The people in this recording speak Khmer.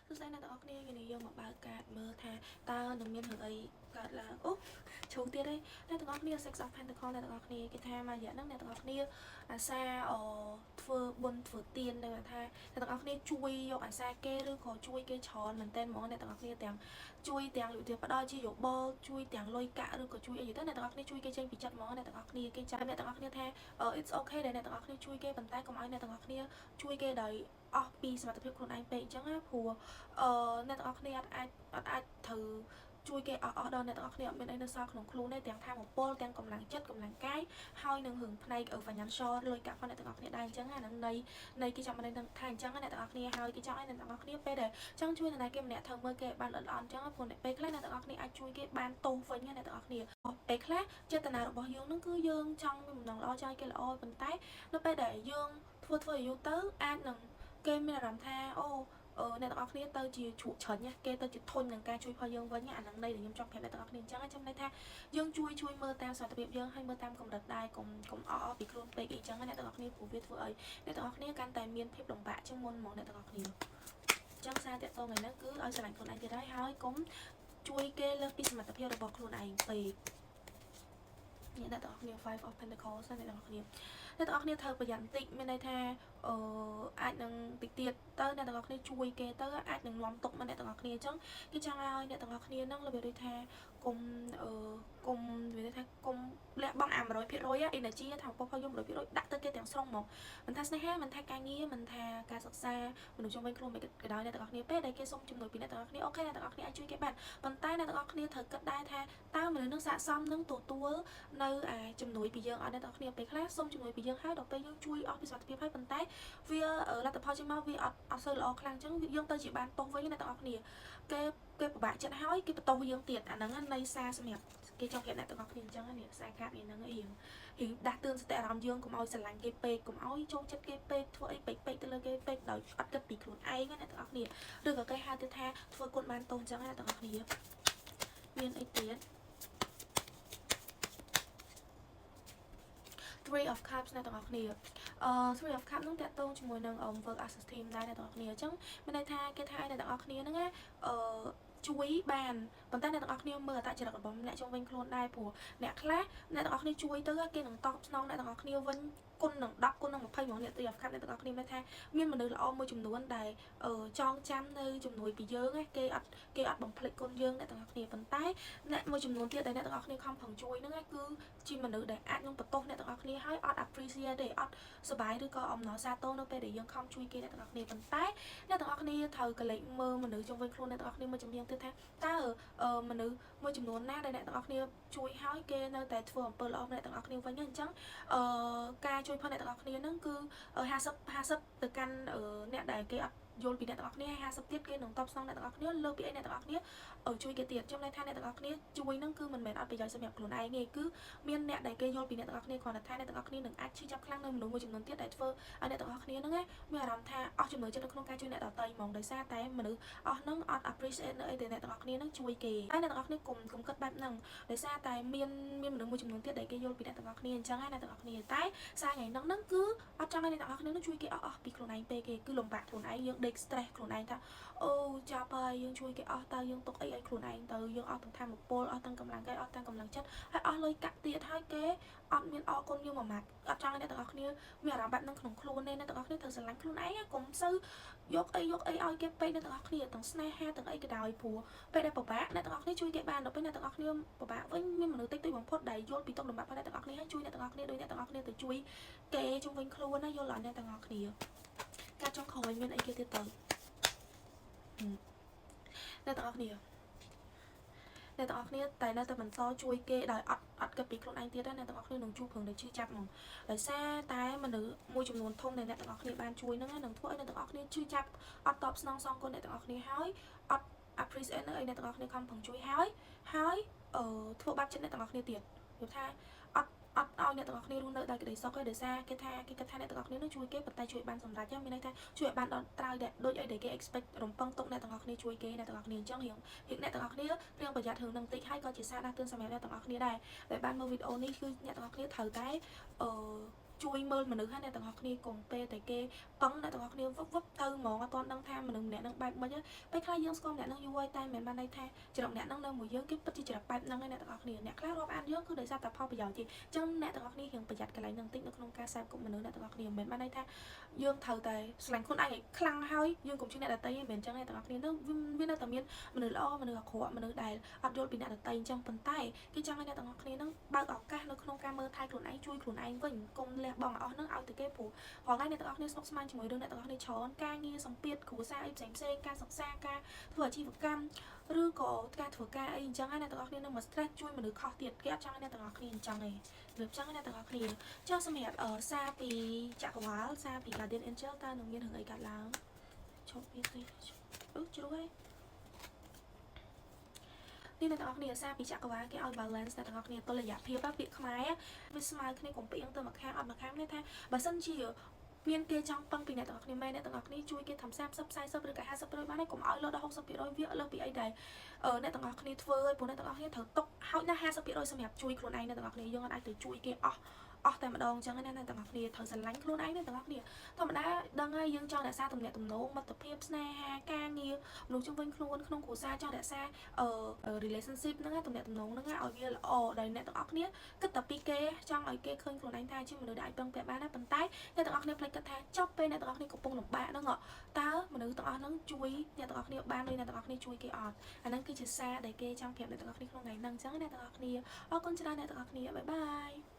Thực ra là tao nghe cái này vô một bài cạt mơ thà tao đừng miên hưởng ấy cạt là úp chủ tiên đây là tao nghe Six of Pentacles là tao nghe cái tha mà dạ nó là tao nghe xa ở phơ bôn phở tiền đây mà tha là tao nghe chui vô xa kê rồi có chui kê tròn mình tên món này tao nghe tiếng chui tiếng lụi tiền bắt đầu chỉ dụ bơ chui tiếng lôi cả rồi có chui gì đó này tao nghe chui kê trên bị chặt món này tao nghe cái trái này tao nghe tha it's okay đây này tao nghe chui kê bàn tay của ai này tao nghe chui kê đầy off piece mà tập hiệp con anh bị chẳng á phù nên tao nghe ai thử chui cái ở đâu này tao nghe bên đây nó sao không luôn này tiếng tham một bol tiếng cầm lăng chất cầm lăng cái hai nâng hưởng này ở phải nhắn so rồi cả con này tao nghe đây chẳng hạn này này cái trong này đang thành chẳng này tao nghe hai cái trong này tao nghe pe để chẳng chui này cái này thằng mơ cái bàn lợn lợn chẳng á phù này pe khác này tao nghe ai chui cái bàn tô với như này tao nghe pe khác chơi tao nào bỏ dương nó cứ dương trong mình đang lo chơi cái là ôi bàn tay nó pe để dương thua thua vô tớ an nâng game mình làm tha ô này tao nghe tao chỉ chủ trần nha kê tao chỉ thôn nâng ca chui phơi dương với nhà nâng đây để nhung trong phép này tao nghe chẳng trong đây tha dương chui chui mơ tao sao tập biệt dương hay mơ tam cùng đặt đai cùng ở bị luôn bị ý chẳng này tao nghe phù viết vừa ấy này tao nghe can tài miên phép đồng bạ trong môn món này tao nghe chẳng xa tiệt tôi ngày nó cứ ở sài lạnh con anh thì đấy hơi cũng chui kê lên pin mà tập hiệu được bọc luôn anh tùy những đại tao nghe Five of Pentacles này tao nghe nên tao nghe thơประหยัดติไม่ได้แท้អាចនឹងតិចទៀតទៅអ្នកទាំងអស់គ្នាជួយគេទៅអាចនឹងនាំទុកមកអ្នកទាំងអស់គ្នាអញ្ចឹងគេចង់ឲ្យអ្នកទាំងអស់គ្នានឹងរបៀបដូចថាគុំគុំនិយាយថាគុំលះបង់អា 100% energy ថាពុកខ្ញុំ 100% ដាក់ទៅគេទាំងស្រុងមកមិនថាស្នេហាមិនថាការងារមិនថាការសិក្សាមនុស្សជុំវិញខ្លួនមិនក៏ដោយអ្នកទាំងអស់គ្នាពេលដែលគេសុំជំនួយពីអ្នកទាំងអស់គ្នាអូខេអ្នកទាំងអស់គ្នាអាចជួយគេបានប៉ុន្តែអ្នកទាំងអស់គ្នាត្រូវគិតដែរថាតើមនុស្សនឹងស័ក្តិសមនឹងទទួលនៅជំនួយពីយើងអត់អ្នកទាំងអស់គ្នាពេលខ្លះសុំជំនួយពីយើងហើយដល់ពេលយើងជួយអស់ពីសុខភាពហើយប៉ុន្តែវាលទ្ធផលចេញមកវាអត់សូវល្អខ្លាំងអញ្ចឹងយើងទៅជាបានទោសវិញអ្នកទាំងអស់គ្នាគេពិបាកចិត្តហើយគេបន្ទោសយើងទៀតអាហ្នឹងនៃសារសម្រាប់គេចង់គេអ្នកទាំងអស់គ្នាអញ្ចឹងនេះខ្សែកាបនេះហ្នឹងរៀងដាស់តឿនសតិអារម្មណ៍យើងកុំឲ្យស្រឡាញ់គេពេកកុំឲ្យចូលចិត្តគេពេកធ្វើអីពេកទៅលើគេពេកដោយអត់គិតពីខ្លួនឯងអ្នកទាំងអស់គ្នាឬក៏គេហៅទៅថាធ្វើគុណបានទោសអញ្ចឹងអ្នកទាំងអស់គ្នាមានអីទៀត Three of Cups អ្នកទាំងអស់គ្នាThree of Cups នឹងតាក់ទងជាមួយនឹង work as a team ដែរអ្នកទាំងអស់គ្នាអញ្ចឹងមានន័យថាគេថាអ្នកទាំងអស់គ្នាហ្នឹងណាជួយបានប៉ុន្តែអ្នកទាំងអស់គ្នាមើលអត្តចរិតរបស់អ្នកជុំវិញខ្លួនដែរព្រោះអ្នកខ្លះអ្នកទាំងអស់គ្នាជួយទៅគេនឹងតបស្នងអ្នកទាំងអស់គ្នាវិញគុណនឹង10គុណនឹង20ហ្មងអ្នក Three of Cups អ្នកទាំងអស់គ្នាមានថាមានមនុស្សល្អមួយចំនួនដែលចងចាំនៅជំនួយពីយើងគេអត់បំភ្លេចគុណយើងអ្នកទាំងអស់គ្នាប៉ុន្តែអ្នកមួយចំនួនទៀតដែលអ្នកទាំងអស់គ្នាខំប្រឹងជួយហ្នឹងគឺជាមនុស្សដែលអាចនឹងបន្ទោសអ្នកទាំងអស់គ្នាហើយអត់ appreciate ទេអត់សប្បាយឬក៏អំណរសាទរនៅពេលដែលយើងខំជួយគេអ្នកទាំងអស់គ្នាប៉ុន្តែអ្នកទាំងអស់គ្នាត្រូវកលេចមើលមនុស្សជុំវិញខ្លួនអ្នកទាំងអស់គ្នាមួយចំនួនទៀតថាតើមនុស្សមួយចំនួនណាដែលអ្នកទាំងអស់គ្នាជួយហើយគេនៅតែធ្វើអំពើល្អអ្នកទាំងអស់គ្នាវិញអញ្ចឹងការជួយផងអ្នកទាំងអស់គ្នាហ្នឹងគឺ50ទៅកាន់អ្នកដែលគេអត់យល់ពីអ្នកទាំងអស់គ្នា50ទៀតគេនឹងតបស្នងអ្នកទាំងអស់គ្នាលើពីអីអ្នកទាំងអស់គ្នាជួយគេទៀតចំណែកថាអ្នកទាំងអស់គ្នាជួយហ្នឹងគឺមិនមែនអត់ប្រយោជន៍សម្រាប់ខ្លួនឯងទេគឺមានអ្នកដែលគេយល់ពីអ្នកទាំងអស់គ្នាគ្រាន់តែថាអ្នកទាំងអស់គ្នានឹងអាចឈឺចាប់ខ្លាំងនៅមនុស្សមួយចំនួនទៀតដែលធ្វើឲ្យអ្នកទាំងអស់គ្នាហ្នឹងមានអារម្មណ៍ថាអស់ចំណូលចិត្តនៅក្នុងការជួយអ្នកដទៃហ្មងដោយសារតែមនុស្សអស់ហ្នឹងអត់ appreciate នៅអីដែលអ្នកទាំងអស់គ្នាហ្នឹងជួយគេហើយអ្នកទាំងអស់គ្នាកុំគិតបែបហ្នឹងដោយសារតែមានមនុស្សមួយចំនួនទៀតដែលគេយល់ពីអ្នកទាំងអស់គ្នាអញ្ចឹងហើយអ្នកទាំងអស់គ្នាតែសារថ្ងៃហ្នឹងគឺអត់ចង់ឲ្យអ្នកទាំងអស់គ្នានឹងជួយគេអស់ពីខ្លួនឯងពេកគេគឺលំបាកខ្លួនឯងយើងដេក stress ខ្លួនឯងថាអូចាប់ហើយយើងជួយគេអស់តើយើងទុកអីឲ្យខ្លួនឯងទៅយើងអស់ទាំងធម៌ពលអស់ទាំងកម្លាំងកាយអស់ទាំងកម្លាំងចិត្តហើយអស់លុយកាក់ទៀតហើយគេអត់មានអរគុណយើងមួយម៉ាត់អត់ចង់ឲ្យអ្នកទាំងអស់គ្នាមានអារម្មណ៍បែបហ្នឹងក្នុងខ្លួនទេអ្នកទាំងអស់គ្នាត្រូវស្រឡាញ់ខ្លួនឯងកុំសូវយកអីឲ្យគេពេកអ្នកទាំងអស់គ្នាទាំងស្នេហាទាំងអីក៏ដោយព្រោះពេលដែលពិបាកអ្នកទាំងអស់គ្នាជួយគេបានដល់ពេលអ្នកទាំងអស់គ្នាពិបាកវិញមានមនុស្សតិចតួចបំផុតដែលយល់ពីទុក្ខលំបាករបស់អ្នកទាំងអស់គ្នាហើយជួយអ្នកទាំងអស់គ្នាដោយអ្នកទាំងអស់គ្នាទៅជួយគេជុំវិញខ្លួនណាយល់ឲ្យអ្នកទាំងអស់គ្នាការចង់ខំវិញមានអីគេទៀតទៅអ្នកទាំងអស់គ្នាអ្នកទាំងអស់គ្នាតែនៅតែបន្តជួយគេដោយអត់គិតពីខ្លួនឯងទៀតណាអ្នកទាំងអស់គ្នានឹងជួបព្រឹងតែជឿចាប់ហ្មងដោយសារតែមនុស្សមួយចំនួនធំដែលអ្នកទាំងអស់គ្នាបានជួយហ្នឹងនឹងធ្វើឲ្យអ្នកទាំងអស់គ្នាជឿចាប់អត់តបស្នងសងគុណអ្នកទាំងអស់គ្នាហើយអត់ appreciate នៅឲ្យអ្នកទាំងអស់គ្នាខំប្រឹងជួយហើយធ្វើបាបចិត្តអ្នកទាំងអស់គ្នាទៀតយល់ថាអត់ឲ្យអ្នកទាំងអស់គ្នារស់នៅដោយក្តីសុខទេដោយសារគេគិតថាអ្នកទាំងអស់គ្នានឹងជួយគេប៉ុន្តែជួយបានសម្រេចមានន័យថាជួយឲ្យបានដល់ត្រើយដូចអីដែលគេ expect រំពឹងទុកអ្នកទាំងអស់គ្នាជួយគេអ្នកទាំងអស់គ្នាអញ្ចឹងរៀងអ្នកទាំងអស់គ្នារៀងប្រយ័ត្នរឿងនឹងតិចហើយក៏ជាសារដាស់តឿនសម្រាប់អ្នកទាំងអស់គ្នាដែរដែលបានមើលវីដេអូនេះគឺអ្នកទាំងអស់គ្នាត្រូវតែ ជួយមើលមនុស្សហើយអ្នកទាំងអស់គ្នាកុំពេលតែគេប៉ឹងអ្នកទាំងអស់គ្នាវឹបទៅហ្មងអត់ទាន់ដឹងថាមនុស្សម្នាក់នឹងបែបមិនពេលខ្លះយើងស្គាល់ម្នាក់នឹងយូរហើយតែមិនបានន័យថាច្រកម្នាក់នឹងនៅមួយយើងគេពិតជាច្រកបែបហ្នឹងឯអ្នកទាំងអស់គ្នាអ្នកខ្លះរាប់អានយើងគឺដោយសារតែផលប្រយោជន៍ទេអញ្ចឹងអ្នកទាំងអស់គ្នារៀងប្រយ័ត្នកន្លែងហ្នឹងតិចនៅក្នុងការសេពគប់មនុស្សអ្នកទាំងអស់គ្នាមិនមែនបានន័យថាយើងត្រូវតែស្រឡាញ់ខ្លួនឯងឲ្យខ្លាំងហើយយើងកុំជឿអ្នកដទៃទេមិនមែនអញ្ចឹងអ្នកទាំងអស់គ្នាទៅវានៅតែមានមនុស្សល្អមនុស្សអាក្រក់មនុស្សដែលអត់យល់ពីអ្នកដទៃអញ្ចឹងប៉ុន្តែគេចង់ឲ្យអ្នកទាំងអស់គ្នានឹងបើកឱកាសនៅក្នុងការមើលថែខ្លួនឯងជួយខ្លួនឯងវិញកុំលះបង់អស់ហ្នឹងឲ្យទៅគេព្រោះរាល់ថ្ងៃអ្នកទាំងអស់គ្នាស្មុគស្មាញជាមួយរឿងអ្នកទាំងអស់គ្នាច្រើនការងារសម្ពាធគ្រួសារអីផ្សេងការសិក្សាការធ្វើអាជីវកម្មឬក៏ការធ្វើការអីអញ្ចឹងហើយអ្នកទាំងអស់គ្នានឹងមក stress ជួយមនុស្សខុសទៀតគេអត់ចង់ឲ្យអ្នកទាំងអស់គ្នាអញ្ចឹងទេលើបចង់ឲ្យអ្នកទាំងអស់គ្នាចុះសម្រាប់សារពីចក្រវាលសារពី Guardian Angel តើនឹងមានរឿងអីកើតឡើងឈប់វាទេជ្រួយនេះអ្នកទាំងអស់គ្នាសារពីចក្រវាលគេឲ្យ balance អ្នកទាំងអស់គ្នាតុល្យភាពពាក្យខ្មែរវាស្មើគ្នាកុំពីងទៅមកខាងអត់មកខាងនេះថាបើសិនជាមានគេចង់ពឹងពីអ្នកទាំងអស់គ្នាមែនអ្នកទាំងអស់គ្នាជួយគេធ្វើ30 40ឬក៏50%បានហើយកុំឲ្យលើសដល់60%វាលើសពីអីដែរអ្នកទាំងអស់គ្នាធ្វើឲ្យពួកអ្នកទាំងអស់គ្នាត្រូវຕົកហើយណា50%សម្រាប់ជួយខ្លួនឯងអ្នកទាំងអស់គ្នាយើងអាចទៅជួយគេអស់តែម្ដងអញ្ចឹងណាអ្នកទាំងអស់គ្នាត្រូវស្រឡាញ់ខ្លួនឯងអ្នកទាំងអស់គ្នាធម្មតាដឹងហើយយើងចង់រក្សាទំនាក់ទំនងមិត្តភាពស្នេហាការងារមនុស្សជុំវិញខ្លួនក្នុងគ្រួសារចង់រក្សាrelationship ហ្នឹងទំនាក់ទំនងហ្នឹងឲ្យវាល្អដោយអ្នកទាំងអស់គ្នាគិតតែពីគេចង់ឲ្យគេឃើញខ្លួនឯងថាជាមនុស្សដែលអាចពឹងពាក់បានណាប៉ុន្តែអ្នកទាំងអស់គ្នាភ្លេចគិតថាចប់ពេលអ្នកទាំងអស់គ្នាកំពុងលំបាកហ្នឹងតើមនុស្សទាំងអស់ហ្នឹងជួយអ្នកទាំងអស់គ្នាបានឬអ្នកទាំងអស់គ្នាជួយគេអត់អាហ្នឹងគឺជាសារដែលគេចង់ប្រាប់អ្នកទាំងអស់គ្នាក្នុងថ្ងៃហ្នឹងអញ្ចឹងអ្នកទាំងអស់គ្នាអរគុណច្រើនអ្នកទាំងអស់គ្នាបាយបាយ